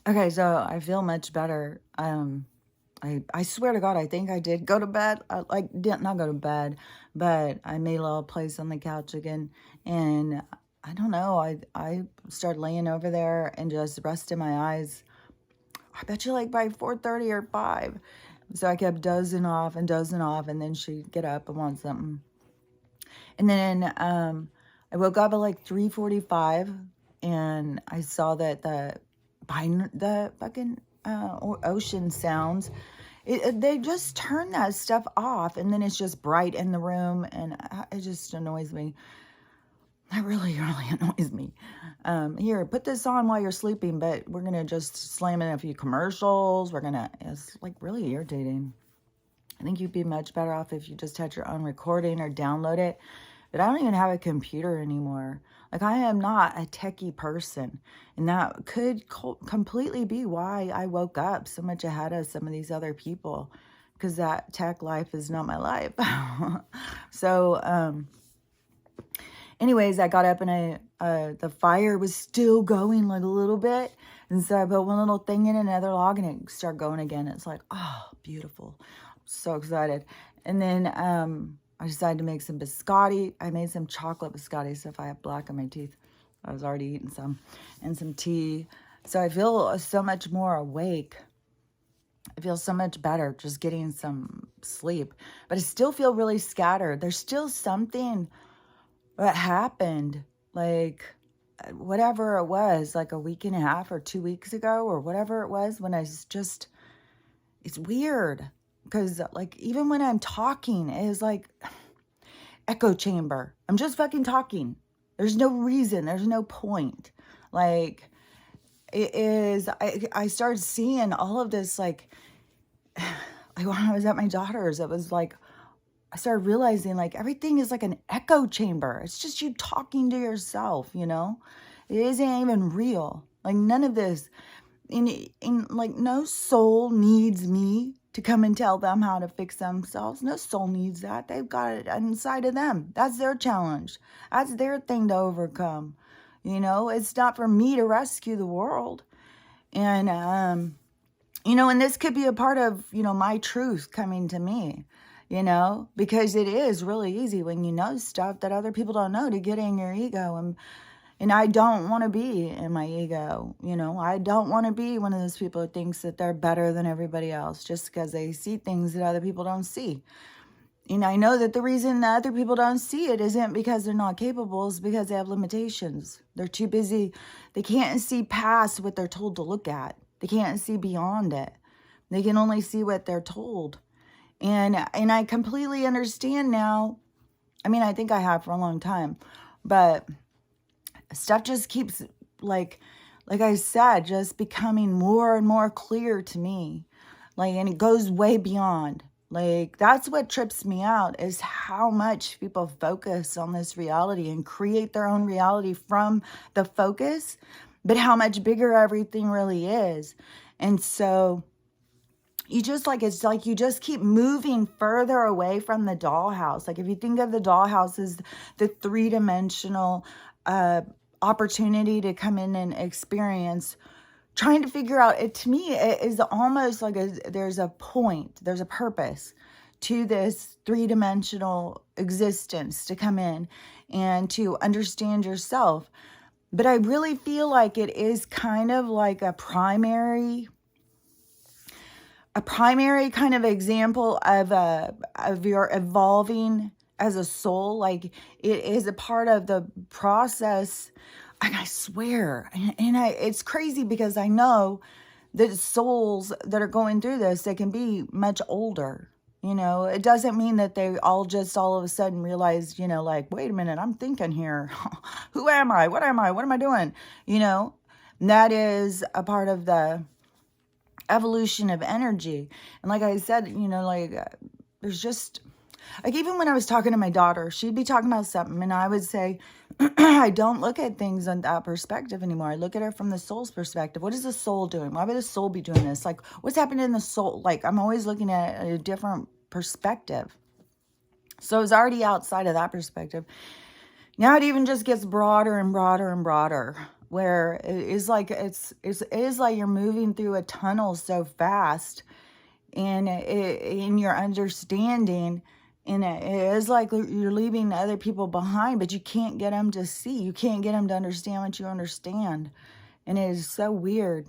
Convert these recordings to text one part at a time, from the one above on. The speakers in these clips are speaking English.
Okay, so I feel much better. I swear to God, I think I did go to bed. I like did not go to bed, but I made a little place on the couch again, and I don't know. I started laying over there and just resting my eyes. I bet you like by 4:30 or 5. So I kept dozing off, and then she'd get up and want something. And then I woke up at like 3:45, and I saw that the fucking ocean sounds. They just turn that stuff off, and then it's just bright in the room, and it just annoys me. That really, really annoys me. Here, put this on while you're sleeping, but we're gonna just slam in a few commercials. It's like really irritating. I think you'd be much better off if you just had your own recording or download it. But I don't even have a computer anymore. Like, I am not a techie person. And that could completely be why I woke up so much ahead of some of these other people. Because that tech life is not my life. So, anyways, I got up and the fire was still going like a little bit. And so I put one little thing in another log and it started going again. It's like, oh, beautiful. So excited. And then I decided to make some biscotti. I made some chocolate biscotti, so if I have black on my teeth, I was already eating some, and some tea. So I feel so much more awake. I feel so much better just getting some sleep. But I still feel really scattered. There's still something that happened, like whatever it was, like a week and a half or 2 weeks ago or whatever it was, when I was just, it's weird. Because, like, even when I'm talking, it is like echo chamber. I'm just fucking talking. There's no reason. There's no point. Like, it is, I started seeing all of this, like when I was at my daughter's, it was like, I started realizing, like, everything is like an echo chamber. It's just you talking to yourself, you know? It isn't even real. Like, none of this, like, no soul needs me to come and tell them how to fix themselves. No soul needs that. They've got it inside of them. That's their challenge. That's their thing to overcome. You know, it's not for me to rescue the world. And, and this could be a part of, my truth coming to me, because it is really easy when you know stuff that other people don't know to get in your ego. And I don't want to be in my ego, I don't want to be one of those people who thinks that they're better than everybody else just because they see things that other people don't see. And I know that the reason that other people don't see it isn't because they're not capable, it's because they have limitations. They're too busy. They can't see past what they're told to look at. They can't see beyond it. They can only see what they're told. And I completely understand now. I mean, I think I have for a long time, but stuff just keeps, like I said, just becoming more and more clear to me. And it goes way beyond. That's what trips me out, is how much people focus on this reality and create their own reality from the focus, but how much bigger everything really is. And so it's like you just keep moving further away from the dollhouse. Like, if you think of the dollhouse as the three-dimensional opportunity to come in and experience, trying to figure out it, to me, it is almost like there's a point, there's a purpose to this three-dimensional existence to come in and to understand yourself. But I really feel like it is kind of like a primary kind of example of your evolving as a soul. Like, it is a part of the process. And I swear, and it's crazy because I know that souls that are going through this, they can be much older. It doesn't mean that they all of a sudden realize, like, wait a minute, I'm thinking here. Who am I? What am I? What am I doing? That is a part of the evolution of energy. And like I said, there's just, like, even when I was talking to my daughter, she'd be talking about something and I would say, I don't look at things on that perspective anymore. I look at it from the soul's perspective. What is the soul doing? Why would the soul be doing this? Like, what's happening in the soul? Like, I'm always looking at a different perspective. So it's already outside of that perspective. Now it even just gets broader and broader and broader. where it is like it is like you're moving through a tunnel so fast, and in your understanding, and it is like you're leaving other people behind, but you can't get them to see. You can't get them to understand what you understand, and it is so weird,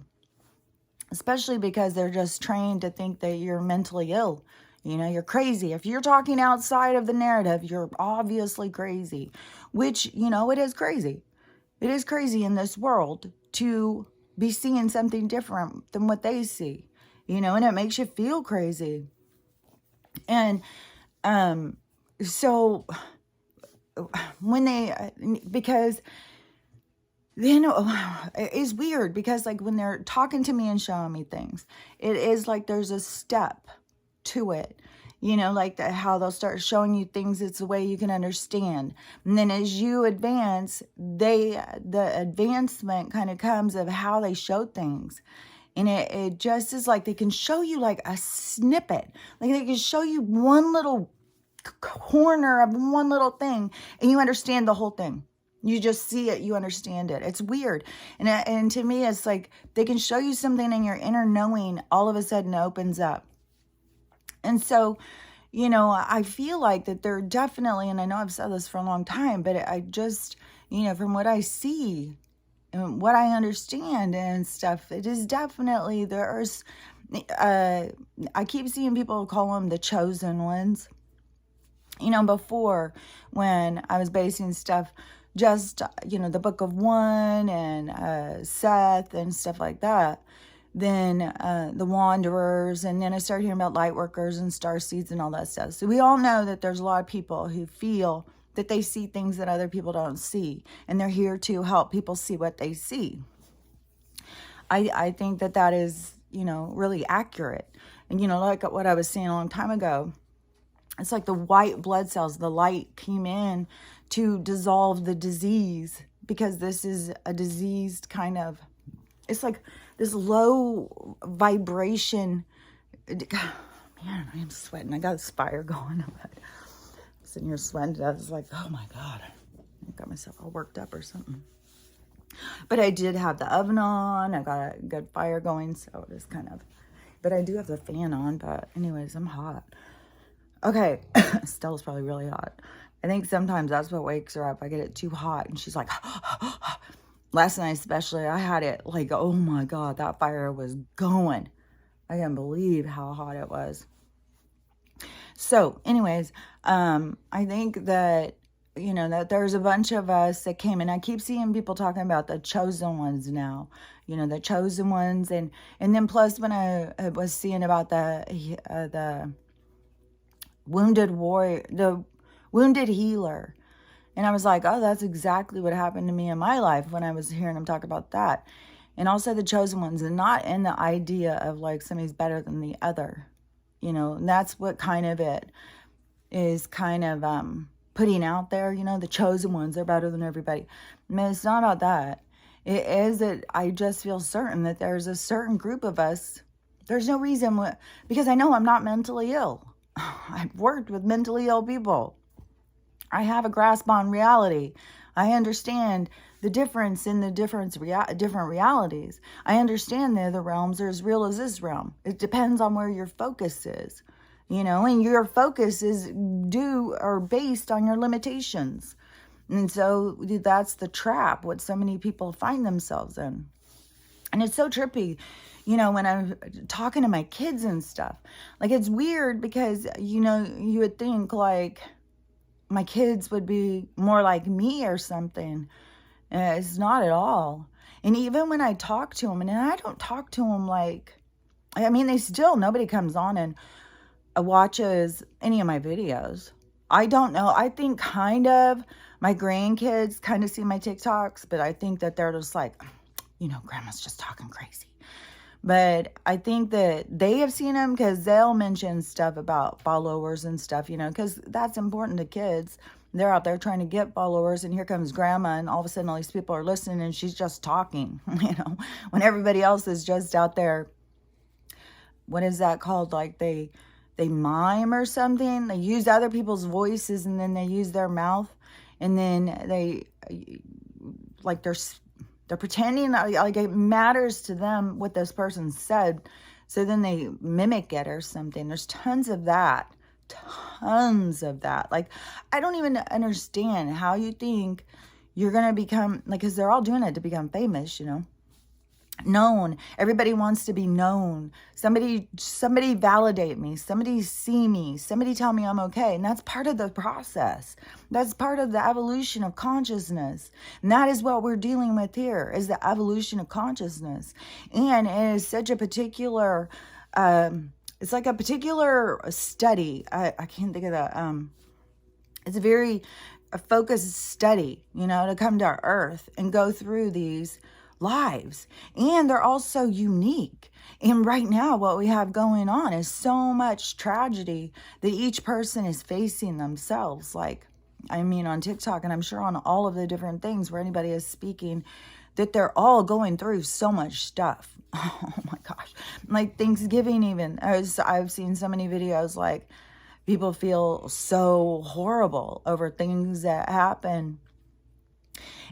especially because they're just trained to think that you're mentally ill. You know, you're crazy. If you're talking outside of the narrative, you're obviously crazy, which, you know, it is crazy. It is crazy in this world to be seeing something different than what they see, you know, and it makes you feel crazy. And so when they, because then it's weird because like when they're talking to me and showing me things, it is like there's a step to it. You know, like how they'll start showing you things, it's a way you can understand. And then as you advance, the advancement kind of comes of how they show things. And it just is like they can show you like a snippet. Like they can show you one little corner of one little thing and you understand the whole thing. You just see it, you understand it. It's weird. And to me, it's like they can show you something and your inner knowing all of a sudden opens up. And so, you know, I feel like that they're definitely, and I know I've said this for a long time, but I just, you know, from what I see and what I understand and stuff, it is definitely, there's, I keep seeing people call them the chosen ones. You know, before when I was basing stuff, just, you know, the Book of One and Seth and stuff like that, then the Wanderers, and then I started hearing about light workers and star seeds and all that stuff. So we all know that there's a lot of people who feel that they see things that other people don't see, and they're here to help people see what they see. I think that that is, you know, really accurate. And, you know, like what I was saying a long time ago, it's like the white blood cells, the light came in to dissolve the disease, because this is a diseased kind of, it's like this low vibration. Man, I'm sweating. I got this fire going. I'm sitting here sweating. I was like, oh my God, I got myself all worked up or something. But I did have the oven on. I got a good fire going, so it is kind of, but I do have the fan on. But anyways, I'm hot. Okay, Stella's probably really hot. I think sometimes that's what wakes her up. I get it too hot, and she's like, last night especially, I had it like, oh my God, that fire was going. I can't believe how hot it was. So anyways, I think that, you know, that there's a bunch of us that came, and I keep seeing people talking about the chosen ones now, you know, the chosen ones. And then plus when I was seeing about the wounded warrior, the wounded healer. And I was like, oh, that's exactly what happened to me in my life when I was hearing him talk about that. And also the chosen ones, and not in the idea of like somebody's better than the other, you know, and that's what kind of it is kind of putting out there, you know, the chosen ones, they're better than everybody. I mean, it's not about that. It is that I just feel certain that there's a certain group of us. There's no reason, because I know I'm not mentally ill. I've worked with mentally ill people. I have a grasp on reality. I understand the difference in the different realities. I understand the other realms are as real as this realm. It depends on where your focus is, you know, and your focus is due or based on your limitations. And so that's the trap, what so many people find themselves in. And it's so trippy, you know, when I'm talking to my kids and stuff. Like, it's weird because, you know, you would think like my kids would be more like me or something. It's not at all. And even when I talk to them, and I don't talk to them like, I mean, nobody comes on and watches any of my videos. I don't know. I think kind of my grandkids kind of see my TikToks, but I think that they're just like, you know, grandma's just talking crazy. But I think that they have seen them because they'll mention stuff about followers and stuff, you know, because that's important to kids. They're out there trying to get followers, and here comes grandma, and all of a sudden all these people are listening, and she's just talking, you know, when everybody else is just out there. What is that called? Like they mime or something. They use other people's voices, and then they use their mouth, and then they, like, they're They're pretending like it matters to them what this person said. So then they mimic it or something. There's tons of that. Tons of that. Like, I don't even understand how you think you're going to become, like, because they're all doing it to become famous, known. Everybody wants to be known. Somebody validate me. Somebody see me. Somebody tell me I'm okay. And that's part of the process. That's part of the evolution of consciousness. And that is what we're dealing with here, is the evolution of consciousness. And it is such a particular, it's like a particular study. I can't think of that. It's a focused study, to come to our earth and go through these lives. And they're all so unique. And right now, what we have going on is so much tragedy that each person is facing themselves. Like, on TikTok, and I'm sure on all of the different things where anybody is speaking, that they're all going through so much stuff. Oh my gosh. Like Thanksgiving even. I've seen so many videos, like, people feel so horrible over things that happen.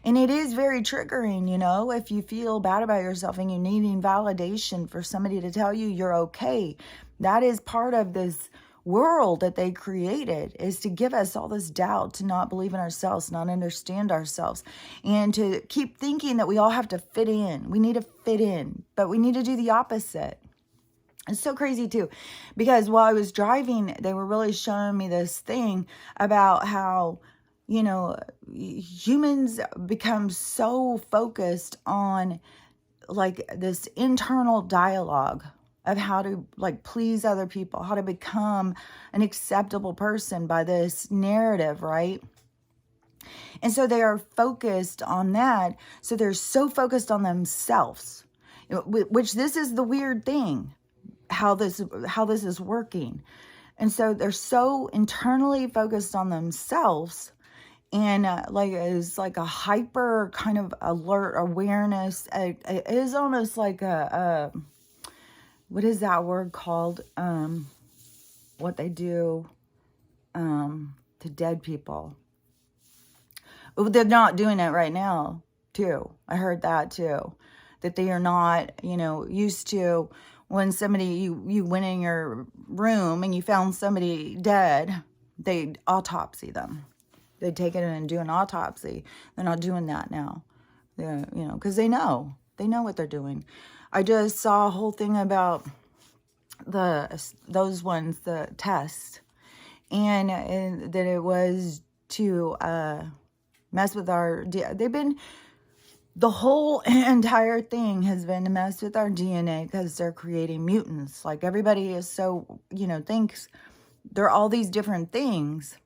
And it is very triggering, if you feel bad about yourself and you're needing validation for somebody to tell you you're okay. That is part of this world that they created, is to give us all this doubt, to not believe in ourselves, not understand ourselves, and to keep thinking that we all have to fit in. We need to fit in, but we need to do the opposite. It's so crazy too, because while I was driving, they were really showing me this thing about how, humans become so focused on like this internal dialogue of how to like please other people, how to become an acceptable person by this narrative, right? And so they are focused on that. So they're so focused on themselves, which this is the weird thing, how this is working. And so they're so internally focused on themselves, and it's like a hyper kind of alert awareness. It is almost like what is that word called? What they do to dead people. They're not doing it right now too. I heard that too, that they are not, used to. When somebody, you went in your room and you found somebody dead, they'd autopsy them. They'd take it in and do an autopsy. They're not doing that now, because they know what they're doing. I just saw a whole thing about those ones, the test, and that it was to mess with our. The whole entire thing has been to mess with our DNA, because they're creating mutants. Like, everybody is so, thinks they're all these different things.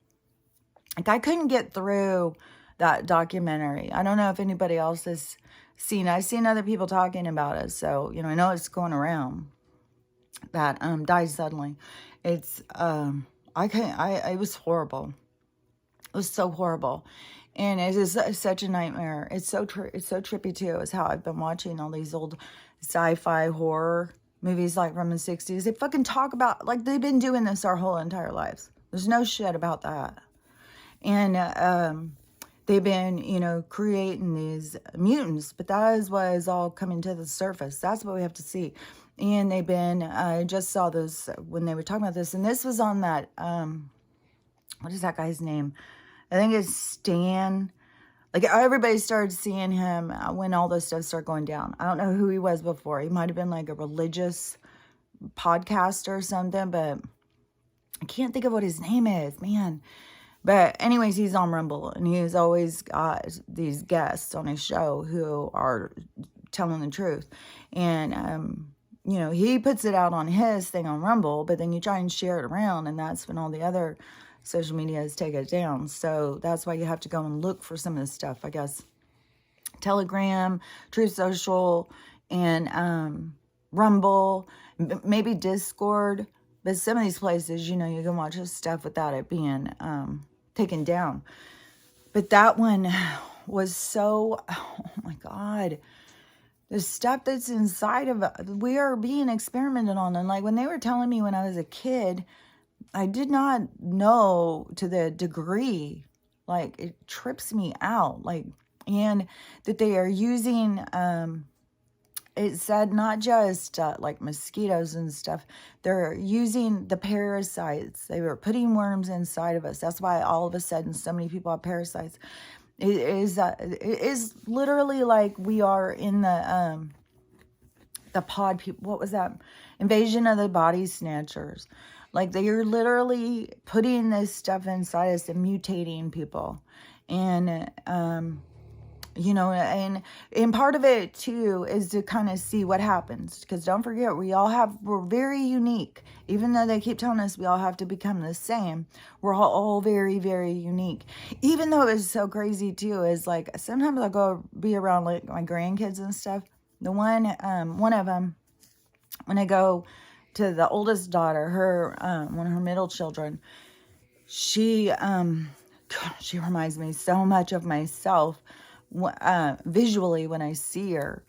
Like, I couldn't get through that documentary. I don't know if anybody else has seen it. I've seen other people talking about it. So, I know it's going around that died suddenly. It's, it was horrible. It was so horrible. And it is such a nightmare. It's so trippy too, is how I've been watching all these old sci-fi horror movies, like from the 60s. They fucking talk about, like, they've been doing this our whole entire lives. There's no shit about that. And they've been, creating these mutants, but that is what is all coming to the surface. That's what we have to see. And they've been, I just saw this when they were talking about this, and this was on that, what is that guy's name? I think it's Stan. Like, everybody started seeing him when all this stuff started going down. I don't know who he was before. He might have been like a religious podcaster or something, but I can't think of what his name is, man. But anyways, he's on Rumble, and he's always got these guests on his show who are telling the truth. And, he puts it out on his thing on Rumble, but then you try and share it around, and that's when all the other social medias take it down. So that's why you have to go and look for some of this stuff, I guess. Telegram, Truth Social, and Rumble, maybe Discord. But some of these places, you can watch this stuff without it being taken down. But that one was so, oh my God. The stuff that's inside of it, we are being experimented on. And like when they were telling me when I was a kid, I did not know to the degree, like, it trips me out. Like, and that they are using, it said not just like mosquitoes and stuff, they're using the parasites. They were putting worms inside of us. That's why all of a sudden so many people have parasites. It is literally like we are in the pod people. What was that? Invasion of the Body Snatchers. Like they are literally putting this stuff inside us and mutating people. And, you know, and part of it too is to kind of see what happens. Because don't forget, we're very unique. Even though they keep telling us we all have to become the same, we're all very, very unique. Even though it's so crazy too, is like sometimes I'll go be around like my grandkids and stuff. The one of them, when I go to the oldest daughter, one of her middle children, she reminds me so much of myself visually when I see her,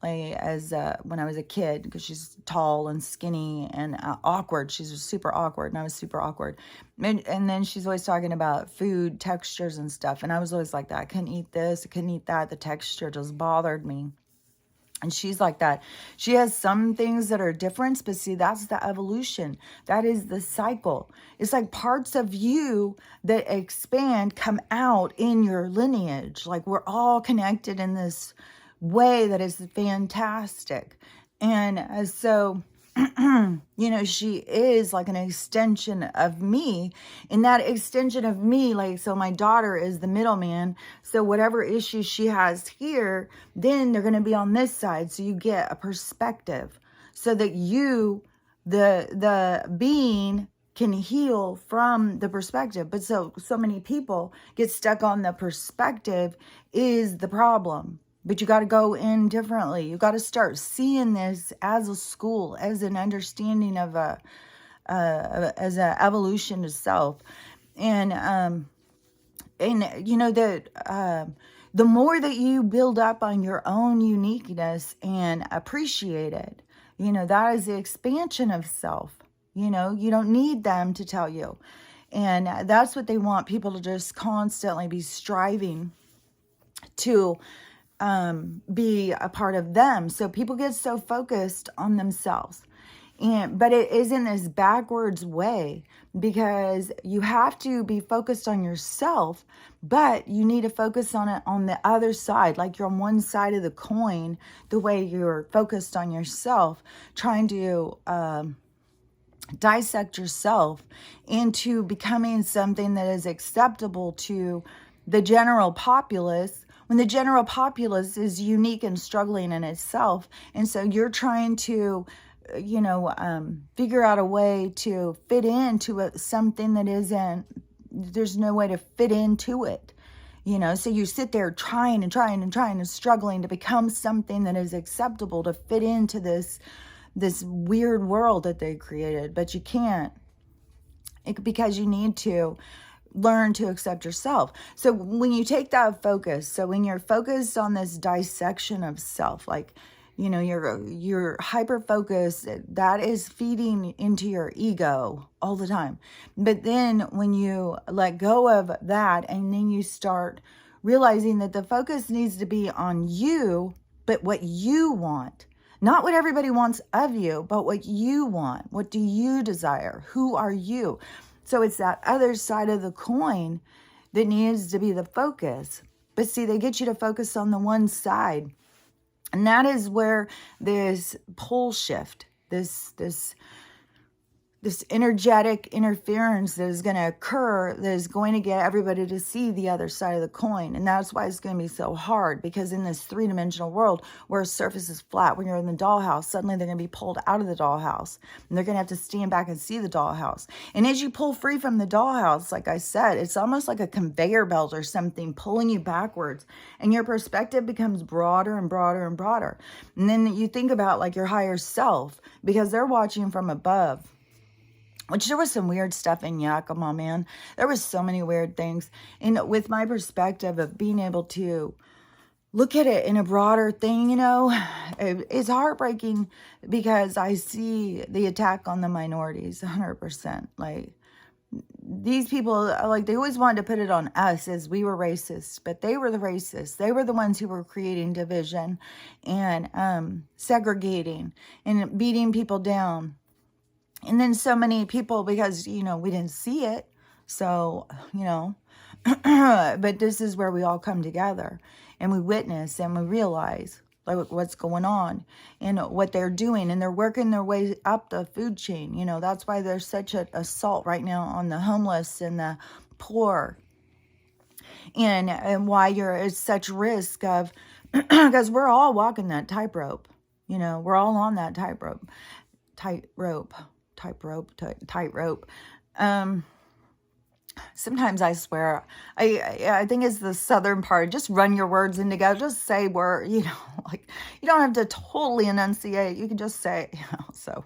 like as when I was a kid, because she's tall and skinny and awkward. She's super awkward, and I was super awkward. And then she's always talking about food textures and stuff, and I was always like that. I couldn't eat this, I couldn't eat that. The texture just bothered me. And she's like that. She has some things that are different, but see, that's the evolution. That is the cycle. It's like parts of you that expand come out in your lineage. Like we're all connected in this way that is fantastic. And so, you know, she is like an extension of me. And that extension of me, like, so my daughter is the middleman. So whatever issues she has here, then they're going to be on this side. So you get a perspective so that you, the being, can heal from the perspective. But so many people get stuck on the perspective is the problem. But you got to go in differently. You got to start seeing this as a school, as an understanding of as an evolution to self. And you know that the more that you build up on your own uniqueness and appreciate it, you know, that is the expansion of self. You know, you don't need them to tell you. And that's what they want people to just constantly be striving to be a part of them. So people get so focused on themselves, but it is in this backwards way, because you have to be focused on yourself, but you need to focus on it on the other side. Like you're on one side of the coin, the way you're focused on yourself, trying to dissect yourself into becoming something that is acceptable to the general populace, when the general populace is unique and struggling in itself. And so you're trying to, you know, figure out a way to fit into something that there's no way to fit into it. You know, so you sit there trying and struggling to become something that is acceptable to fit into this weird world that they created. But you can't, because you need to learn to accept yourself. So when you take that focus, so when you're focused on this dissection of self, like, you know, you're hyper focused, that is feeding into your ego all the time. But then when you let go of that, and then you start realizing that the focus needs to be on you, but what you want, not what everybody wants of you, but what you want. What do you desire? Who are you? So it's that other side of the coin that needs to be the focus. But see, they get you to focus on the one side. And that is where this pole shift, this energetic interference that is going to occur, that is going to get everybody to see the other side of the coin. And that's why it's going to be so hard, because in this three-dimensional world where a surface is flat, when you're in the dollhouse, suddenly they're going to be pulled out of the dollhouse, and they're going to have to stand back and see the dollhouse. And as you pull free from the dollhouse, like I said, it's almost like a conveyor belt or something pulling you backwards, and your perspective becomes broader and broader and broader. And then you think about like your higher self, because they're watching from above. Which there was some weird stuff in Yakima, man. There was so many weird things. And with my perspective of being able to look at it in a broader thing, you know, it's heartbreaking, because I see the attack on the minorities 100%. Like, these people, like, they always wanted to put it on us as we were racist, but they were the racists. They were the ones who were creating division and segregating and beating people down. And then so many people, because, we didn't see it. So, but this is where we all come together and we witness and we realize like what's going on and what they're doing, and they're working their way up the food chain. That's why there's such an assault right now on the homeless and the poor, and why you're at such risk of, because we're all walking that tightrope. We're all on that tightrope. Sometimes I swear, I think it's the southern part. Just run your words in together. Just say word, like you don't have to totally enunciate. You can just say, So,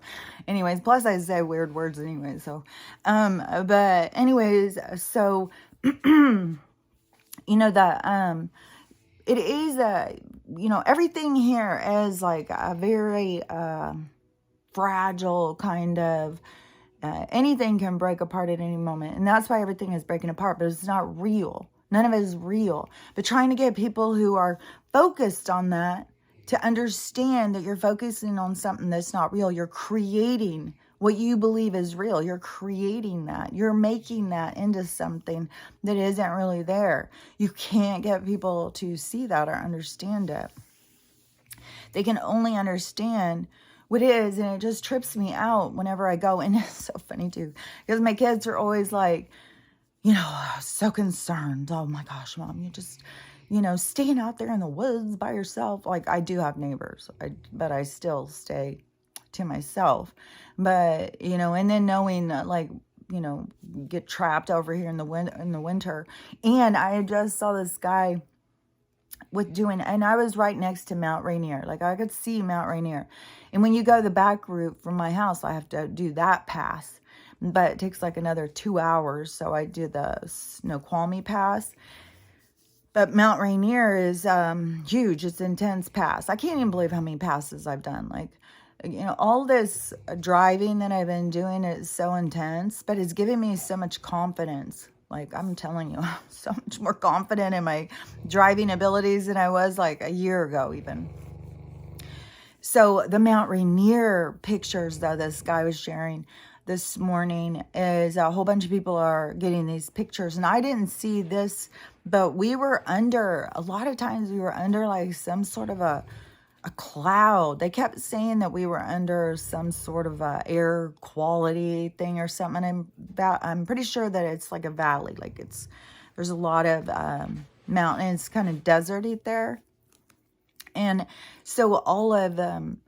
anyways, plus I say weird words anyway. So, but anyways, so, it is everything here is like a very fragile kind of. Anything can break apart at any moment. And that's why everything is breaking apart. But it's not real. None of it is real. But trying to get people who are focused on that to understand that you're focusing on something that's not real. You're creating what you believe is real. You're creating that. You're making that into something that isn't really there. You can't get people to see that or understand it. They can only understand what it is, and it just trips me out whenever I go. And it's so funny too, because my kids are always like, so concerned. Oh my gosh, Mom, you just, staying out there in the woods by yourself. Like, I do have neighbors, but I still stay to myself. But, and then knowing that, like, get trapped over here in the winter. And I just saw this guy and I was right next to Mount Rainier. Like, I could see Mount Rainier. And when you go the back route from my house, I have to do that pass. But it takes like another 2 hours. So I do the Snoqualmie pass. But Mount Rainier is huge. It's an intense pass. I can't even believe how many passes I've done. Like, all this driving that I've been doing is so intense. But it's giving me so much confidence. Like, I'm telling you, I'm so much more confident in my driving abilities than I was like a year ago even. So the Mount Rainier pictures, though, this guy was sharing this morning, is a whole bunch of people are getting these pictures. And I didn't see this, but a lot of times we were under like some sort of a cloud. They kept saying that we were under some sort of a air quality thing or something. And I'm pretty sure that it's like a valley. Like there's a lot of mountains, kind of deserty there. And so all of them,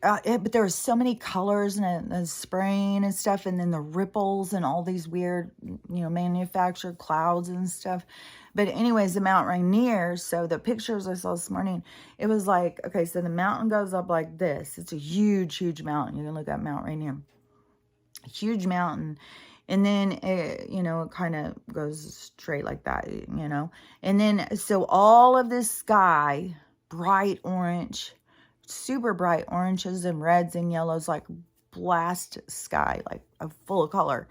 but there were so many colors and the spraying and stuff, and then the ripples and all these weird, manufactured clouds and stuff. But anyways, the Mount Rainier, so the pictures I saw this morning, it was like, okay, so the mountain goes up like this. It's a huge, huge mountain. You can look at Mount Rainier. A huge mountain. And then, it kind of goes straight like that, And then, so all of this sky, bright orange, super bright oranges and reds and yellows, like blast sky, like full of color.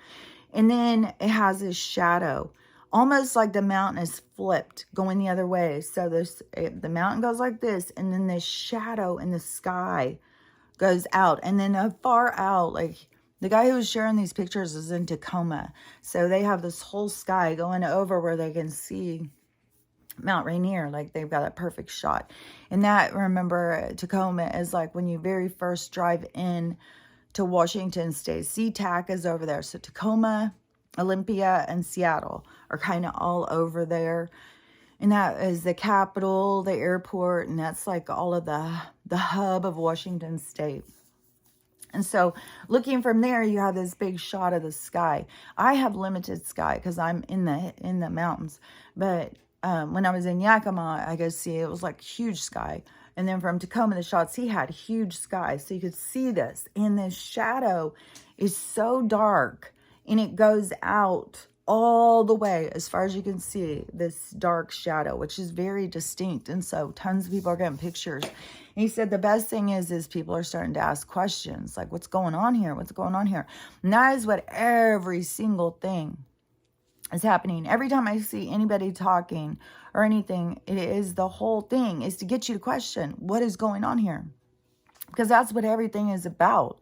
And then it has this shadow, almost like the mountain is flipped, going the other way. So the mountain goes like this, and then this shadow in the sky goes out. And then far out, like the guy who was sharing these pictures is in Tacoma. So they have this whole sky going over where they can see Mount Rainier. Like, they've got a perfect shot. And that, remember, Tacoma is like when you very first drive in to Washington State. SeaTac is over there. So Tacoma, Olympia, and Seattle are kind of all over there. And that is the capital, the airport, and that's like all of the hub of Washington State. And so looking from there, you have this big shot of the sky. I have limited sky because I'm in the mountains. But when I was in Yakima, I could see it was like huge sky. And then from Tacoma, the shots he had, huge sky. So you could see this. And this shadow is so dark. And it goes out all the way, as far as you can see, this dark shadow, which is very distinct. And so tons of people are getting pictures. And he said the best thing is people are starting to ask questions like, what's going on here? What's going on here? And that is what every single thing is happening. Every time I see anybody talking or anything, it is the whole thing is to get you to question what is going on here. Because that's what everything is about.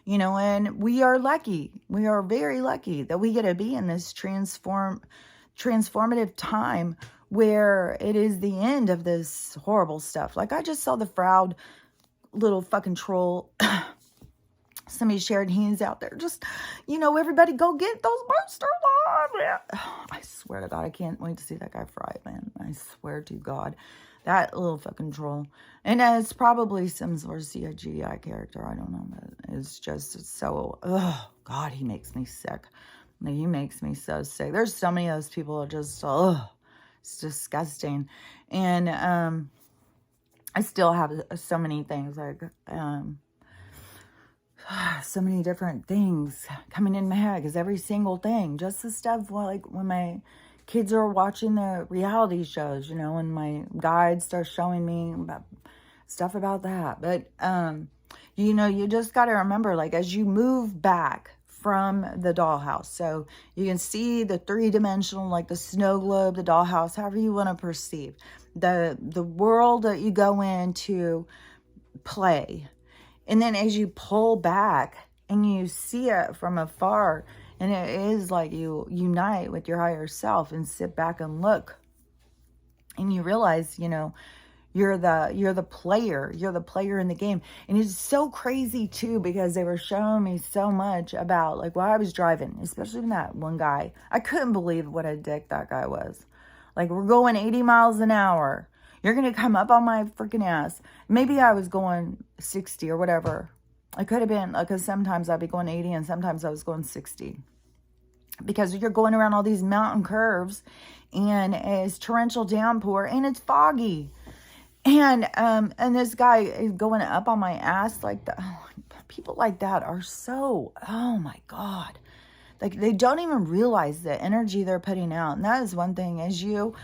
You know, and we are lucky. We are very lucky that we get to be in this transformative time where it is the end of this horrible stuff. Like I just saw the proud little fucking troll. Somebody shared, he's out there just, you know, everybody go get those boosters on. I swear to God, I can't wait to see that guy fry it, man. I swear to God. That little fucking troll. And it's probably some sort of CGI character. I don't know. But it's so, oh, God, he makes me sick. He makes me so sick. There's so many of those people that just, it's disgusting. And I still have so many things like, so many different things coming in my head. Because every single thing, just the stuff like when my kids are watching the reality shows, you know, and my guide starts showing me about stuff about that. But, you know, you just got to remember, like, as you move back from the dollhouse, so you can see the three-dimensional, like the snow globe, the dollhouse, however you want to perceive, the world that you go into play. And then as you pull back and you see it from afar, and it is like you unite with your higher self and sit back and look. And you realize, you know, you're the player. You're the player in the game. And it's so crazy too, because they were showing me so much about like while I was driving, especially when that one guy, I couldn't believe what a dick that guy was. Like, we're going 80 miles an hour. You're going to come up on my freaking ass. Maybe I was going 60 or whatever. I could have been, because sometimes I'd be going 80 and sometimes I was going 60. Because you're going around all these mountain curves and it's torrential downpour and it's foggy. And this guy is going up on my ass like that. Oh, people like that are so, oh my God. Like, they don't even realize the energy they're putting out. And that is one thing, as you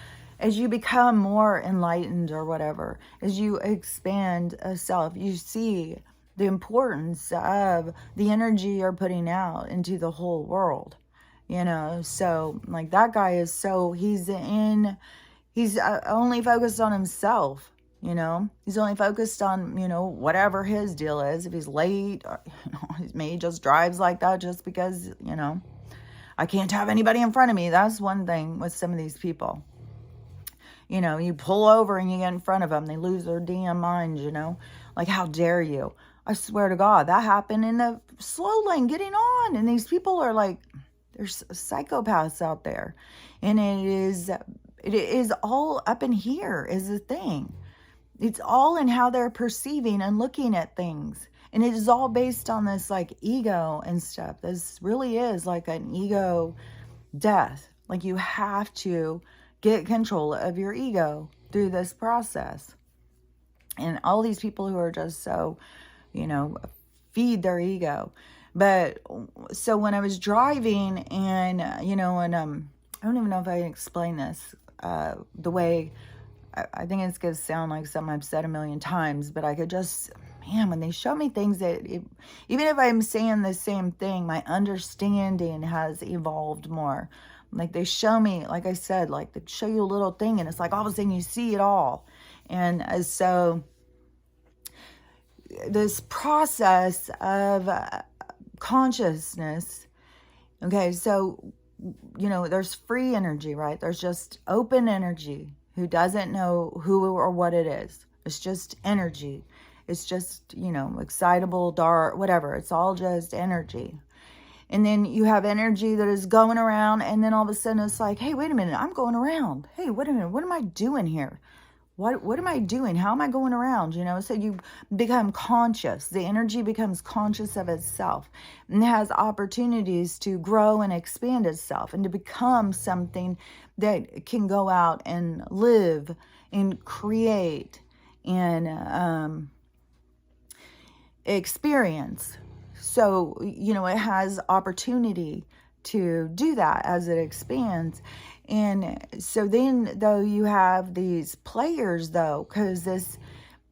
become more enlightened or whatever, as you expand a self, you see the importance of the energy you're putting out into the whole world, you know. So like that guy is he's only focused on himself, you know. He's only focused on, you know, whatever his deal is. If he's late, or, you know, he just drives like that just because, you know, I can't have anybody in front of me. That's one thing with some of these people. You know, you pull over and you get in front of them. They lose their damn minds, you know. Like, how dare you? I swear to God, that happened in the slow lane getting on. And these people are like, there's psychopaths out there. And it is all up in here is the thing. It's all in how they're perceiving and looking at things. And it is all based on this like ego and stuff. This really is like an ego death. Like, you have to get control of your ego through this process. And all these people who are just so, you know, feed their ego. But so when I was driving and, you know, and I don't even know if I can explain this the way, I think it's going to sound like something I've said a million times, but I could just, man, when they show me things that, even if I'm saying the same thing, my understanding has evolved more. Like, they show me, like I said, like they show you a little thing and it's like all of a sudden you see it all. And so this process of consciousness, okay, so, you know, there's free energy, right? There's just open energy who doesn't know who or what it is. It's just energy. It's just, you know, excitable, dark, whatever. It's all just energy. And then you have energy that is going around, and then all of a sudden it's like, hey, wait a minute, I'm going around. Hey, wait a minute, what am I doing here? What am I doing? How am I going around? You know, so you become conscious. The energy becomes conscious of itself and has opportunities to grow and expand itself and to become something that can go out and live and create and experience. So, you know, it has opportunity to do that as it expands. And so then, though, you have these players, though, because this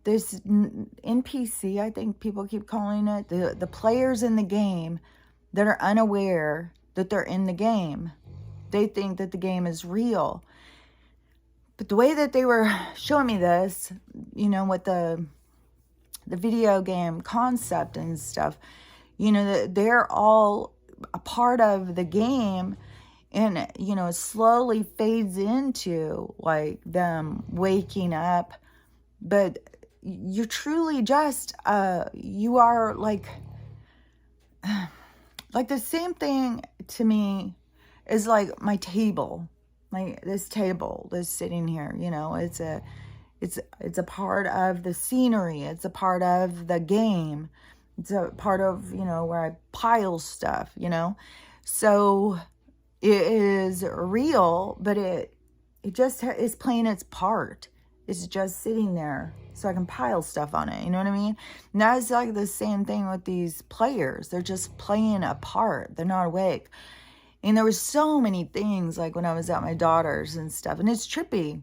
NPC, I think people keep calling it, the players in the game that are unaware that they're in the game. They think that the game is real. But the way that they were showing me this, with the video game concept and stuff, they're all a part of the game, and it slowly fades into like them waking up, but you're truly just you are like the same thing to me is like my table, like this table that's sitting here. It's a part of the scenery. It's a part of the game. It's a part of, where I pile stuff, So it is real, but it just is playing its part. It's just sitting there so I can pile stuff on it. You know what I mean? And that's like the same thing with these players. They're just playing a part. They're not awake. And there was so many things like when I was at my daughter's and stuff. And it's trippy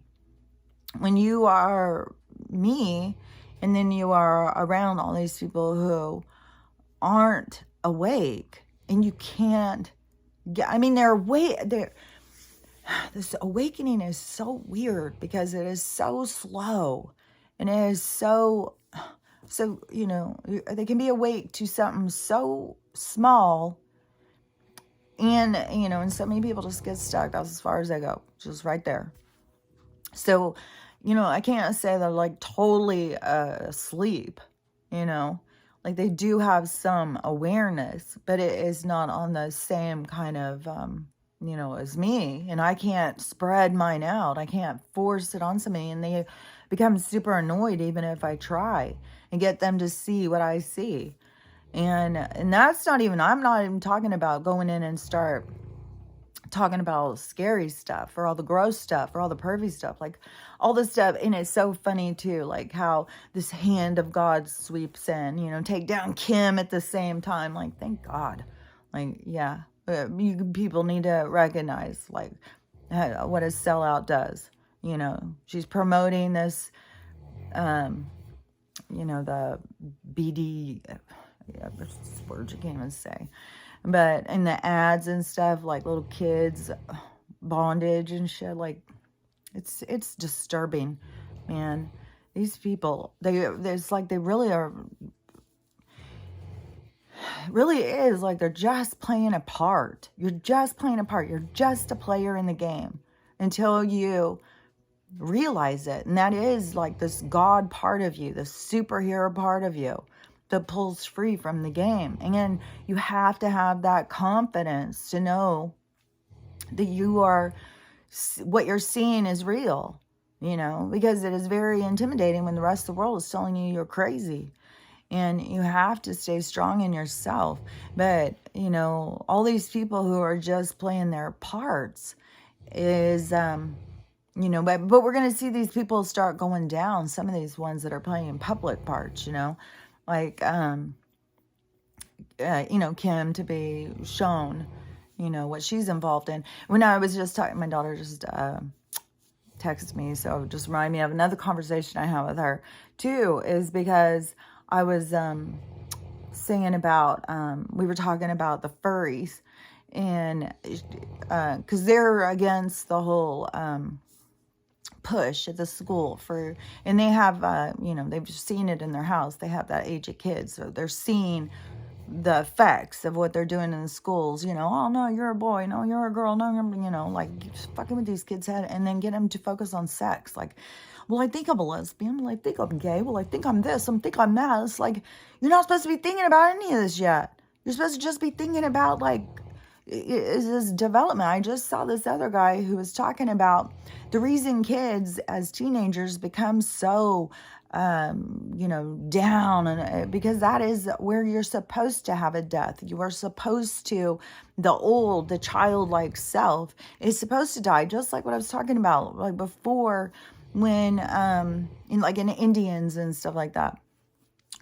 when you are me and then you are around all these people who aren't awake, and you can't get, they're awake. This awakening is so weird because it is so slow, and it is so they can be awake to something so small, and and so many people just get stuck. That's as far as they go, just right there. So I can't say they're like totally asleep, like they do have some awareness, but it is not on the same kind of as me. And I can't spread mine out. I can't force it on somebody, and they become super annoyed even if I try and get them to see what I see. And that's not even, I'm not even talking about going in and start talking about scary stuff or all the gross stuff or all the pervy stuff, like all this stuff. And it's so funny too, like how this hand of God sweeps in, take down Kim at the same time. Like, thank God. Like, yeah, people need to recognize like what a sellout does. She's promoting this, the BD, words you can't even say. But in the ads and stuff, like little kids, bondage and shit, like it's disturbing, man. These people, it's like they really are, really is like they're just playing a part. You're just playing a part. You're just a player in the game until you realize it. And that is like this God part of you, this superhero part of you that pulls free from the game. And you have to have that confidence to know that what you're seeing is real, because it is very intimidating when the rest of the world is telling you you're crazy. And you have to stay strong in yourself. But, all these people who are just playing their parts is, but we're going to see these people start going down. Some of these ones that are playing public parts, like, Kim, to be shown, what she's involved in. When I was just talking, my daughter just texted me, so it just reminded me of another conversation I had with her too, is because I was saying about, we were talking about the furries, and because they're against the whole push at the school and they have, they've seen it in their house. They have that age of kids, so they're seeing the effects of what they're doing in the schools. Oh no, you're a boy, no, you're a girl, no, like just fucking with these kids' head, and then get them to focus on sex. Like, well, I think I'm a lesbian. Well, I think I'm gay. Well, I think I'm this. I think I'm that. It's like, you're not supposed to be thinking about any of this yet. You're supposed to just be thinking about, like, is this development. I just saw this other guy who was talking about the reason kids as teenagers become so, down, and because that is where you're supposed to have a death. You are supposed to, the childlike self is supposed to die, just like what I was talking about, like before, when in Indians and stuff like that,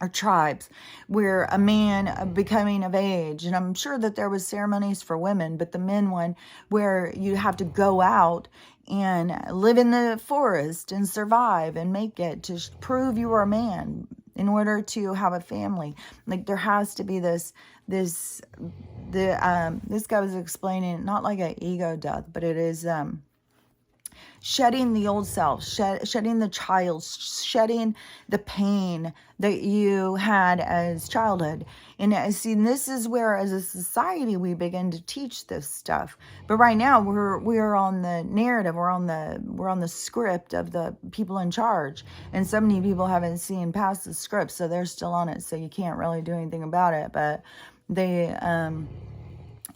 or tribes where a man becoming of age, and I'm sure that there was ceremonies for women, but the men one where you have to go out and live in the forest and survive and make it to prove you are a man in order to have a family. Like there has to be this this guy was explaining, not like an ego death, but it is shedding the old self, shedding the child, shedding the pain that you had as childhood. And I see, this is where, as a society, we begin to teach this stuff. But right now, we're on the narrative, we're on the script of the people in charge, and so many people haven't seen past the script, so they're still on it. So you can't really do anything about it. But they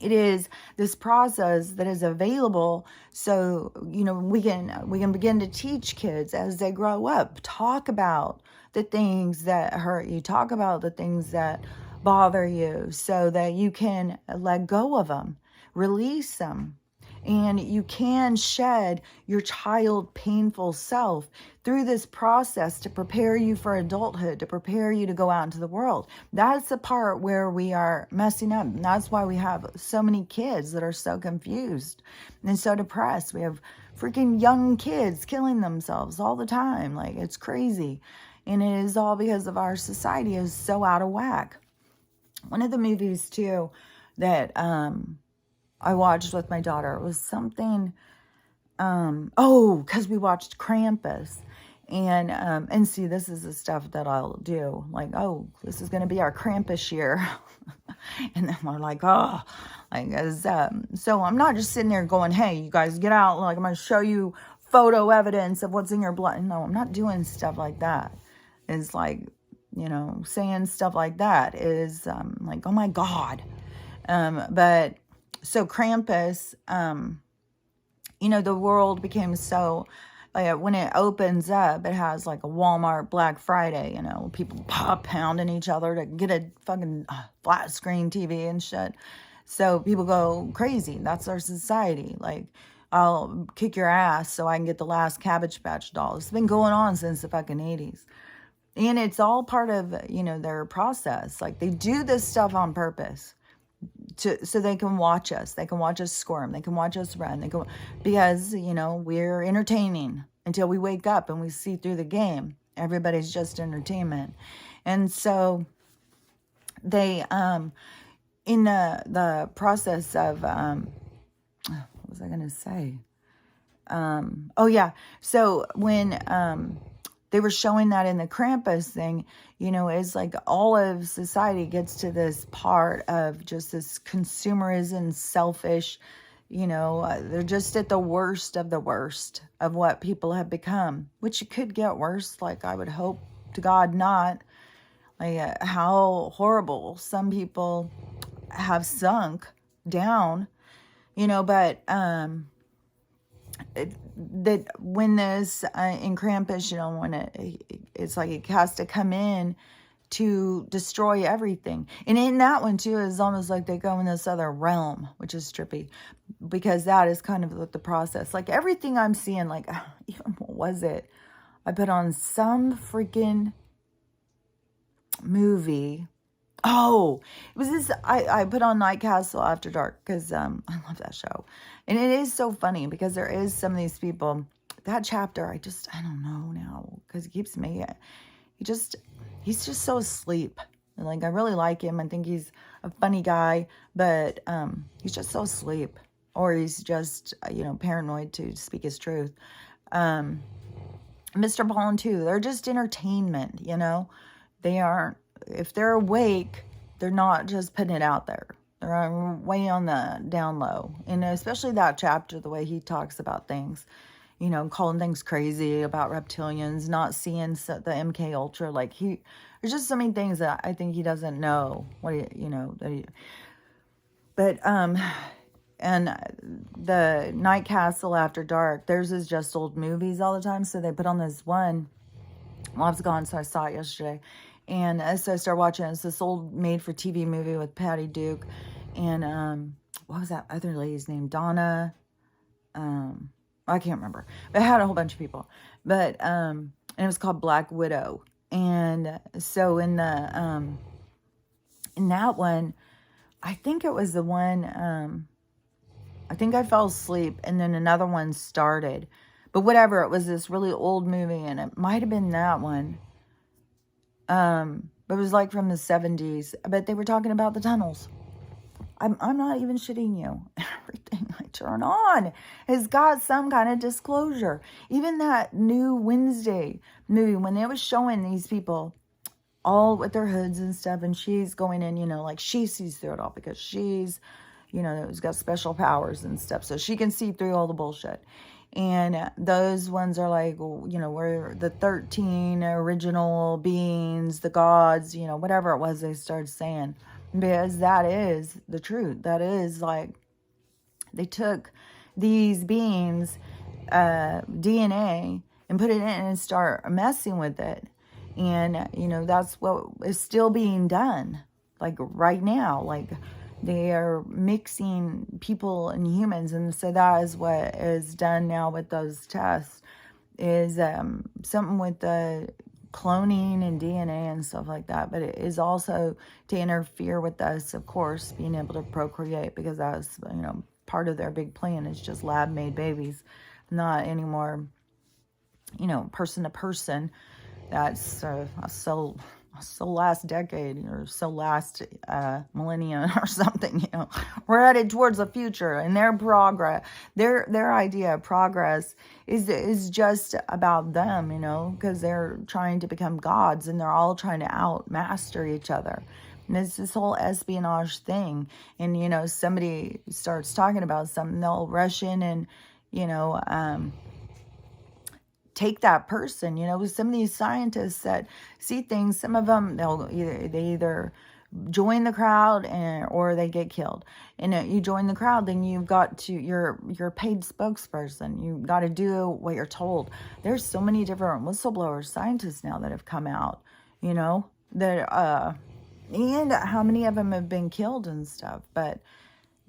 it is this process that is available, so we can begin to teach kids as they grow up. Talk about the things that hurt you, talk about the things that bother you, so that you can let go of them, release them. And you can shed your child painful self through this process to prepare you for adulthood, to prepare you to go out into the world. That's the part where we are messing up. And that's why we have so many kids that are so confused and so depressed. We have freaking young kids killing themselves all the time. Like, it's crazy. And it is all because of our society is so out of whack. One of the movies too that I watched with my daughter, it was something, because we watched Krampus. And see, this is the stuff that I'll do. Like, oh, this is going to be our Krampus year. And then we're like, oh, like, so I'm not just sitting there going, hey, you guys get out. Like, I'm going to show you photo evidence of what's in your blood. No, I'm not doing stuff like that. It's like, saying stuff like that is like, oh my God. But so Krampus, the world became so, like, when it opens up, it has like a Walmart Black Friday, people pounding each other to get a fucking flat screen TV and shit. So people go crazy. That's our society. Like, I'll kick your ass so I can get the last Cabbage Patch doll. It's been going on since the fucking 80s. And it's all part of, their process. Like, they do this stuff on purpose. So they can watch us. They can watch us squirm. They can watch us run. Because, we're entertaining until we wake up and we see through the game. Everybody's just entertainment. And so they, in the process of, what was I going to say? So when, they were showing that in the Krampus thing, it's like all of society gets to this part of just this consumerism, selfish, they're just at the worst of what people have become, which it could get worse. Like, I would hope to God not. Like, how horrible some people have sunk down, but, that when this in Krampus, when it's like it has to come in to destroy everything. And in that one too, is almost like they go in this other realm, which is trippy, because that is kind of the process. Like, everything I'm seeing, like, what was it? I put on some freaking movie. Oh, it was this, I put on Night Castle After Dark because I love that show. And it is so funny because there is some of these people, that chapter, I don't know now, because he keeps me, he's just so asleep. And, like, I really like him. I think he's a funny guy, but he's just so asleep. Or he's just, paranoid to speak his truth. Mr. Bond too, they're just entertainment, They aren't, if they're awake, they're not just putting it out there. They're way on the down low. And especially that chapter, the way he talks about things, calling things crazy about reptilians, not seeing the MK Ultra. Like, there's just so many things that I think he doesn't know but, and the Night Castle After Dark, theirs is just old movies all the time. So they put on this one, well, I was gone, so I saw it yesterday. And so I started watching it. It's this old made-for-TV movie with Patty Duke. And what was that other lady's name? Donna. I can't remember. But it had a whole bunch of people. But and it was called Black Widow. And so in that one, I think it was the one, I think I fell asleep and then another one started. But whatever, it was this really old movie and it might have been that one. But it was like from the 70s. But they were talking about the tunnels. I'm not even shitting you. Everything I turn on has got some kind of disclosure. Even that new Wednesday movie, when they was showing these people all with their hoods and stuff, and she's going in, like she sees through it all because she's, has got special powers and stuff. So she can see through all the bullshit. And those ones are like, we're the 13 original beings, the gods, whatever it was they started saying. Because that is the truth. That is like, they took these beings' DNA and put it in and start messing with it. And, that's what is still being done. Like right now, like they are mixing people and humans. And so that is what is done now with those tests, is something with the cloning and DNA and stuff like that. But it is also to interfere with us, of course, being able to procreate, because that's, part of their big plan is just lab-made babies, not anymore, person to person. That's so last decade or so last millennium or something. We're headed towards the future, and their progress, their idea of progress is just about them, because they're trying to become gods, and they're all trying to outmaster each other. And it's this whole espionage thing. And somebody starts talking about something, they'll rush in and take that person. With some of these scientists that see things, some of them, they either join the crowd or they get killed. And you join the crowd, then you've got to, you're a paid spokesperson. You got to do what you're told. There's so many different whistleblower scientists now that have come out, that and how many of them have been killed and stuff. But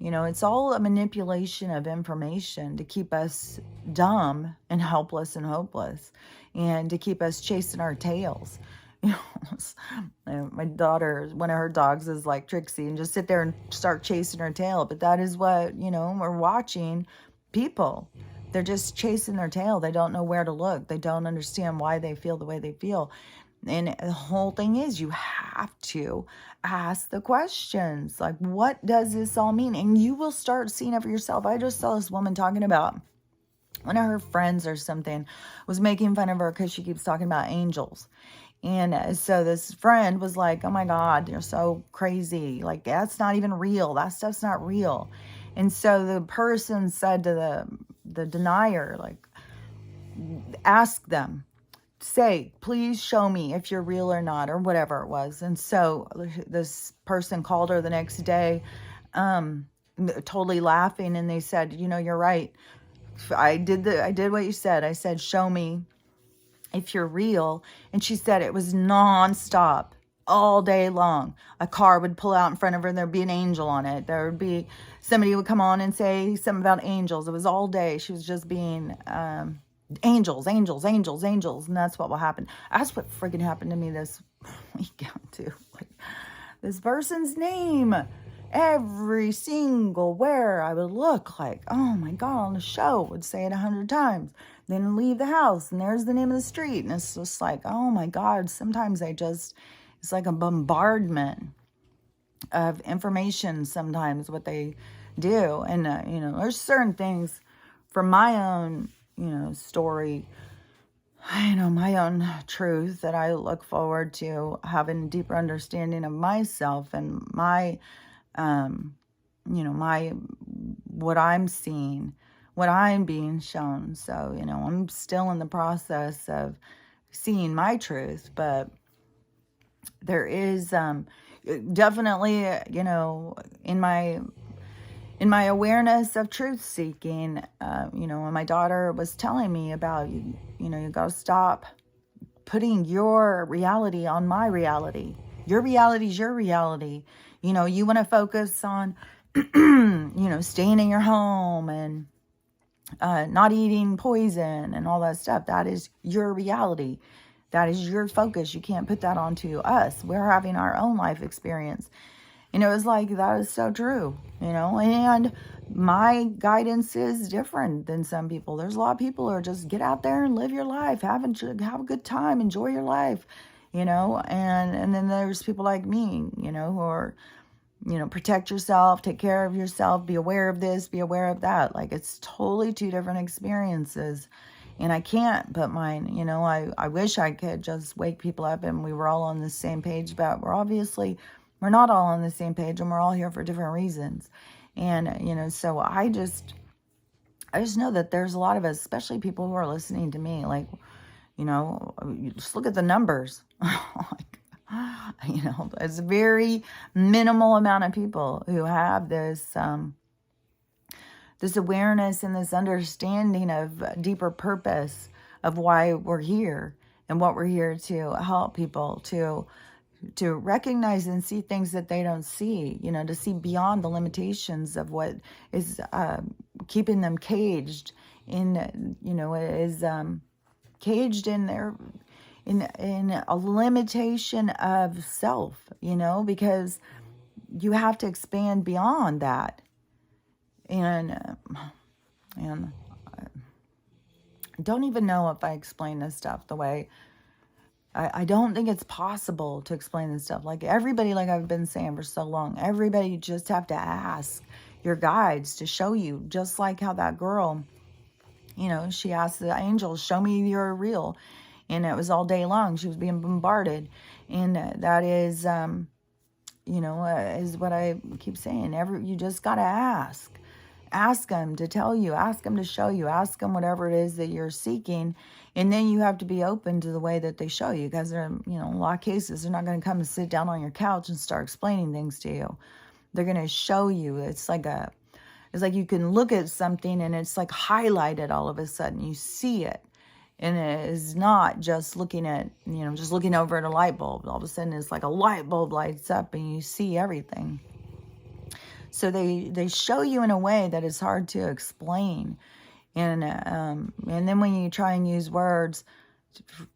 it's all a manipulation of information to keep us dumb and helpless and hopeless, and to keep us chasing our tails. My daughter, one of her dogs is like Trixie, and just sit there and start chasing her tail. But that is what, we're watching people. They're just chasing their tail. They don't know where to look. They don't understand why they feel the way they feel. And the whole thing is, you have to ask the questions. Like, what does this all mean? And you will start seeing it for yourself. I just saw this woman talking about one of her friends or something was making fun of her because she keeps talking about angels. And so this friend was like, oh my God, you're so crazy. Like, that's not even real. That stuff's not real. And so the person said to the denier, like, ask them. Say, please show me if you're real or not, or whatever it was. And so this person called her the next day, totally laughing, and they said, you're right. I did what you said. I said, show me if you're real. And she said it was nonstop all day long. A car would pull out in front of her and there'd be an angel on it. There would be somebody would come on and say something about angels. It was all day. She was just being angels, angels, angels, angels. And that's what will happen. That's what friggin' happened to me this weekend too. Like, this person's name, every single where I would look, like, oh my God, on the show would say it 100 times. Then leave the house and there's the name of the street. And it's just like, oh my God, sometimes it's like a bombardment of information sometimes what they do. And, there's certain things from my own, story, my own truth that I look forward to having a deeper understanding of myself and my, what I'm seeing, what I'm being shown. So, I'm still in the process of seeing my truth, but there is, definitely, in my awareness of truth seeking, when my daughter was telling me about, you got to stop putting your reality on my reality. Your reality is your reality. You want to focus on, staying in your home and not eating poison and all that stuff. That is your reality. That is your focus. You can't put that onto us. We're having our own life experience. And it was like, that is so true, and my guidance is different than some people. There's a lot of people who are just get out there and live your life, have a good time, enjoy your life, and then there's people like me, who are, protect yourself, take care of yourself, be aware of this, be aware of that. Like, it's totally two different experiences. And I can't put mine, I wish I could just wake people up and we were all on the same page, but we're not all on the same page, and we're all here for different reasons. And, so I just know that there's a lot of us, especially people who are listening to me, like, you just look at the numbers. Like, it's a very minimal amount of people who have this, this awareness and this understanding of deeper purpose of why we're here and what we're here to help people to recognize and see things that they don't see, to see beyond the limitations of what is keeping them caged in, caged in their, in a limitation of self, because you have to expand beyond that. And I don't even know if I explain this stuff the way, I don't think it's possible to explain this stuff. Like everybody, like I've been saying for so long, everybody, you just have to ask your guides to show you, just like how that girl, she asked the angels, show me you're real. And it was all day long. She was being bombarded. And that is, is what I keep saying. You just got to ask. Ask them to tell you, ask them to show you, ask them whatever it is that you're seeking. And then you have to be open to the way that they show you, because they're, in a lot of cases, they're not going to come and sit down on your couch and start explaining things to you. They're going to show you. It's like you can look at something and it's like highlighted all of a sudden. You see it. And it is not just looking at, just looking over at a light bulb. All of a sudden it's like a light bulb lights up and you see everything. So they show you in a way that is hard to explain. And then when you try and use words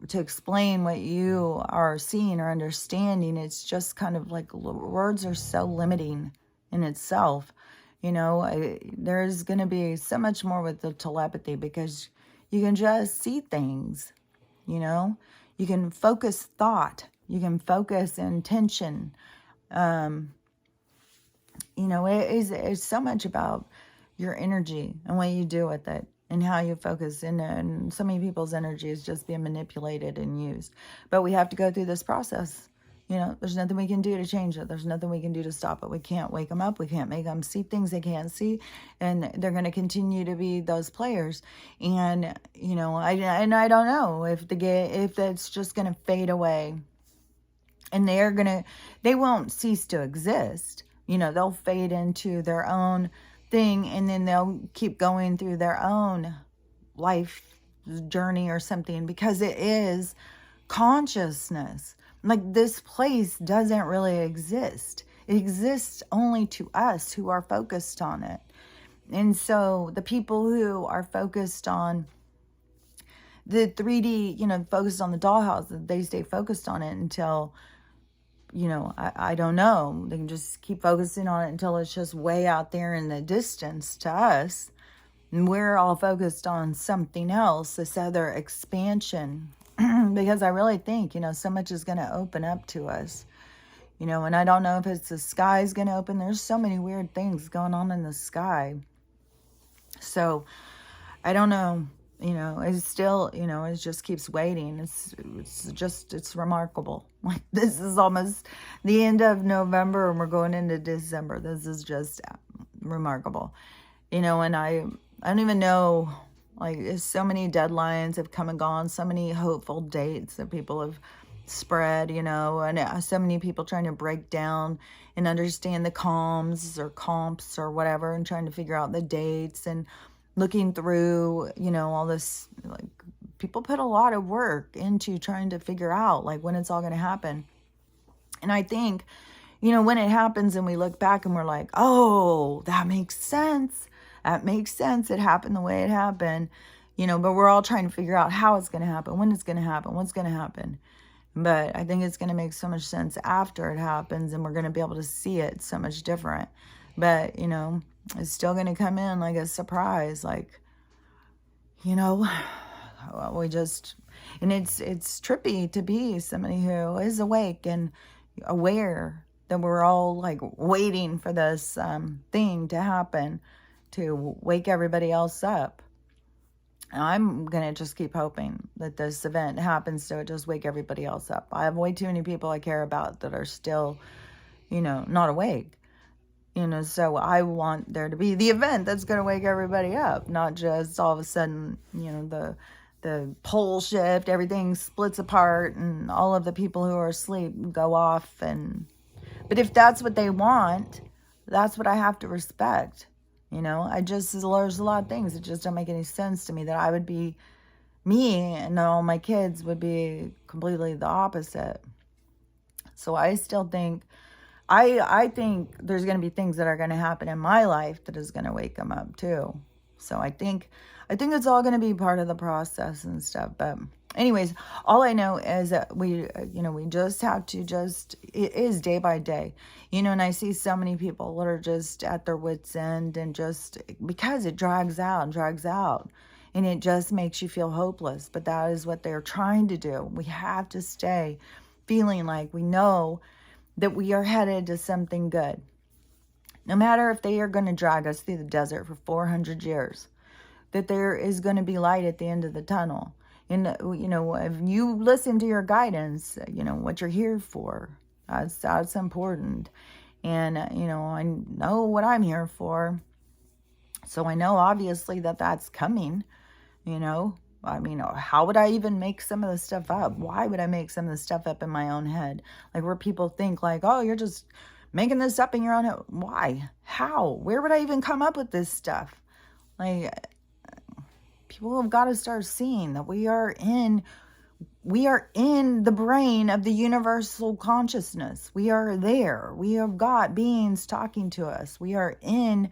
to explain what you are seeing or understanding, it's just kind of like words are so limiting in itself. There's going to be so much more with the telepathy, because you can just see things, you can focus thought, you can focus intention. It's so much about your energy and what you do with it and how you focus. And so many people's energy is just being manipulated and used. But we have to go through this process. There's nothing we can do to change it. There's nothing we can do to stop it. We can't wake them up. We can't make them see things they can't see. And they're going to continue to be those players. And, I don't know if it's just going to fade away. And they won't cease to exist. They'll fade into their own thing, and then they'll keep going through their own life journey or something, because it is consciousness. Like, this place doesn't really exist. It exists only to us who are focused on it. And so the people who are focused on the 3D, focused on the dollhouse, they stay focused on it until, I don't know. They can just keep focusing on it until it's just way out there in the distance to us. And we're all focused on something else, this other expansion. Because I really think, so much is going to open up to us. And I don't know if it's the sky's going to open. There's so many weird things going on in the sky. So, I don't know. It's still, it just keeps waiting. It's remarkable. Like, this is almost the end of November and we're going into December. This is just remarkable. And I don't even know, like, so many deadlines have come and gone, so many hopeful dates that people have spread, and so many people trying to break down and understand the comps or whatever, and trying to figure out the dates and looking through, all this. Like, people put a lot of work into trying to figure out, like, when it's all going to happen. And I think, when it happens and we look back and we're like, oh, that makes sense. That makes sense. It happened the way it happened. you know, but we're all trying to figure out how it's going to happen, when it's going to happen, what's going to happen. But I think it's going to make so much sense after it happens, and we're going to be able to see it so much different. But, you know, it's still going to come in like a surprise, like, you know, we just, and it's trippy to be somebody who is awake and aware that we're all like waiting for this thing to happen to wake everybody else up. I'm going to just keep hoping that this event happens to just wake everybody else up. I have way too many people I care about that are still, you know, not awake. You know, so I want there to be the event that's going to wake everybody up, not just all of a sudden, you know, the pole shift, everything splits apart and all of the people who are asleep go off. But if that's what they want, that's what I have to respect. You know, there's a lot of things that just don't make any sense to me, that I would be me and all my kids would be completely the opposite. So I still think, I think there's going to be things that are going to happen in my life that is going to wake them up too. So I think it's all going to be part of the process and stuff. But anyways, all I know is that we just have to it is day by day, you know, and I see so many people that are just at their wits' end, and just because it drags out and it just makes you feel hopeless. But that is what they're trying to do. We have to stay feeling like we know that we are headed to something good. No matter if they are going to drag us through the desert for 400 years, that there is going to be light at the end of the tunnel. And, you know, if you listen to your guidance, you know, what you're here for, that's important. And, you know, I know what I'm here for. So I know, obviously, that that's coming, you know. I mean, how would I even make some of the stuff up? Why would I make some of the stuff up in my own head? Like, where people think like, oh, you're just making this up in your own head. Why? How? Where would I even come up with this stuff? Like, people have got to start seeing that we are in the brain of the universal consciousness. We are there. We have got beings talking to us. We are in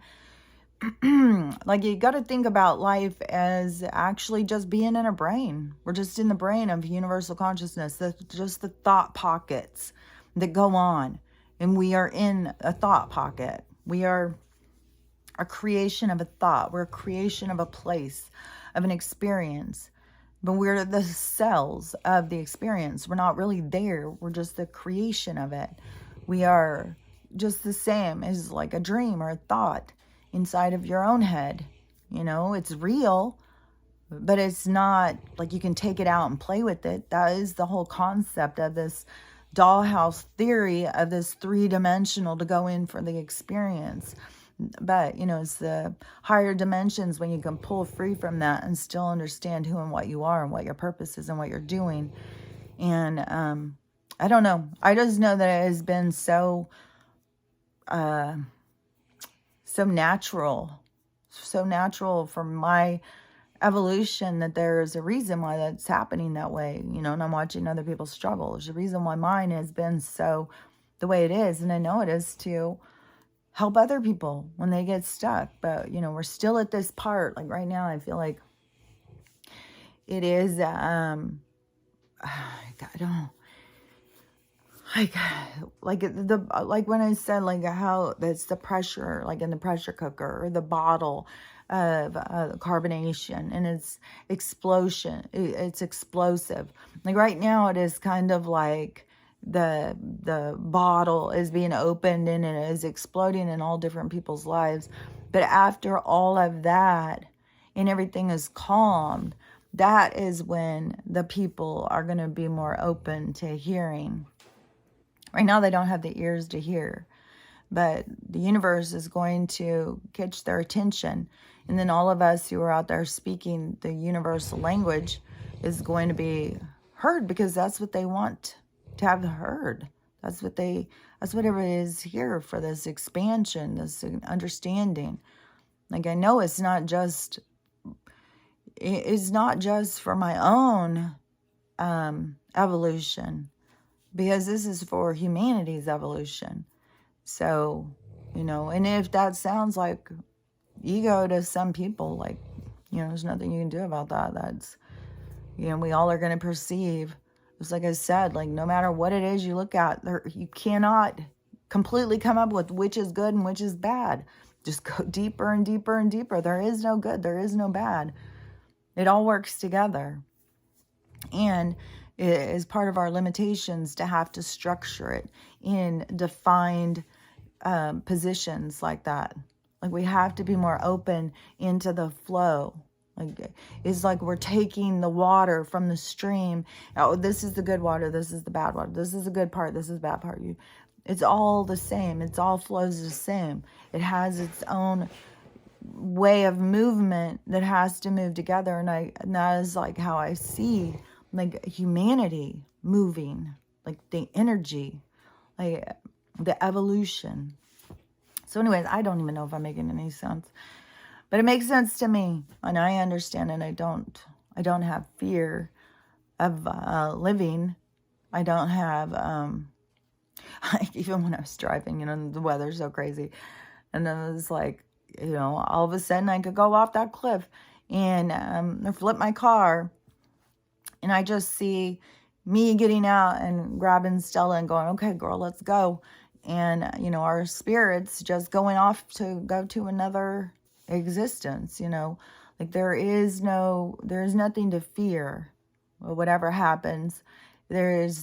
like, you got to think about life as actually just being in a brain. We're just in the brain of universal consciousness. That's just the thought pockets that go on. And we are in a thought pocket. We are a creation of a thought. We're a creation of a place, of an experience. But we're the cells of the experience. We're not really there. We're just the creation of it. We are just the same as like a dream or a thought inside of your own head. You know, it's real, but it's not like you can take it out and play with it. That is the whole concept of this dollhouse theory, of this 3-dimensional to go in for the experience. But, you know, it's the higher dimensions when you can pull free from that and still understand who and what you are and what your purpose is and what you're doing. And I don't know. I just know that it has been so natural for my evolution, that there's a reason why that's happening that way, you know, and I'm watching other people struggle. There's a reason why mine has been so the way it is, and I know it is to help other people when they get stuck. But, you know, we're still at this part, like right now, I feel like it is, I don't know. Like when I said, like, how that's the pressure, like in the pressure cooker or the bottle of carbonation, and it's it's explosive. Like right now it is kind of like the bottle is being opened and it is exploding in all different people's lives. But after all of that and everything is calmed, that is when the people are going to be more open to hearing. Right now, they don't have the ears to hear, but the universe is going to catch their attention. And then all of us who are out there speaking the universal language is going to be heard, because that's what they want to have heard. That's what everybody is here for, this expansion, this understanding. Like, I know it's not just for my own evolution, because this is for humanity's evolution. So, you know, and if that sounds like ego to some people, like, You know, there's nothing you can do about that. That's, you know, we all are going to perceive. It's like I said, like no matter what it is you look at, there, you cannot completely come up with which is good and which is bad. Just go deeper and deeper and deeper. There is no good. There is no bad. It all works together. And it is part of our limitations to have to structure it in defined positions like that. Like we have to be more open into the flow. Like it's like we're taking the water from the stream. Oh, this is the good water. This is the bad water. This is the good part. This is the bad part. It's all the same. It's all flows the same. It has its own way of movement that has to move together. And that is like how I see like humanity moving, like the energy, like the evolution. So anyways, I don't even know if I'm making any sense, but it makes sense to me, and I understand, and I don't have fear of living. I don't have, like even when I was driving, you know, the weather's so crazy, and then it was like, you know, all of a sudden I could go off that cliff and or flip my car, and I just see me getting out and grabbing Stella and going, okay, girl, let's go. And, you know, our spirits just going off to go to another existence, you know, like there is nothing to fear. Whatever happens, it's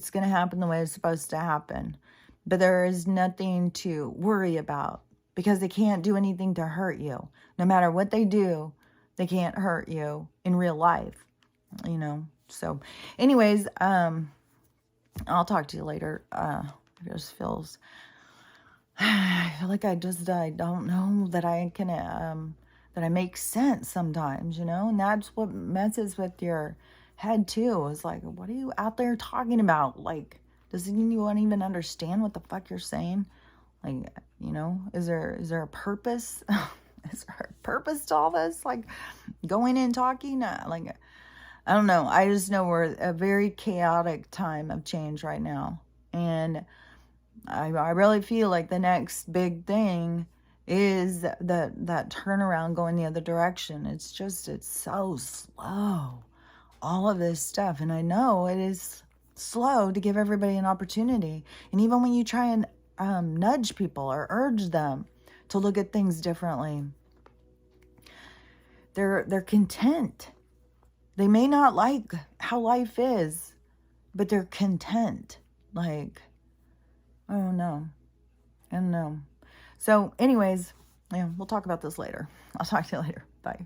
going to happen the way it's supposed to happen. But there is nothing to worry about because they can't do anything to hurt you. No matter what they do, they can't hurt you in real life, you know. So anyways, I'll talk to you later. It just feels, I feel like I don't know that I can, that I make sense sometimes, you know, and that's what messes with your head too. Is like, what are you out there talking about? Like, does anyone even understand what the fuck you're saying? Like, you know, is there a purpose? Is there a purpose to all this? Like going in talking, like, I don't know. I just know we're a very chaotic time of change right now. And I really feel like the next big thing is that turnaround going the other direction. It's so slow, all of this stuff. And I know it is slow to give everybody an opportunity. And even when you try and nudge people or urge them to look at things differently, they're content. They may not like how life is, but they're content. Like, oh no. And no. So anyways, yeah, we'll talk about this later. I'll talk to you later. Bye.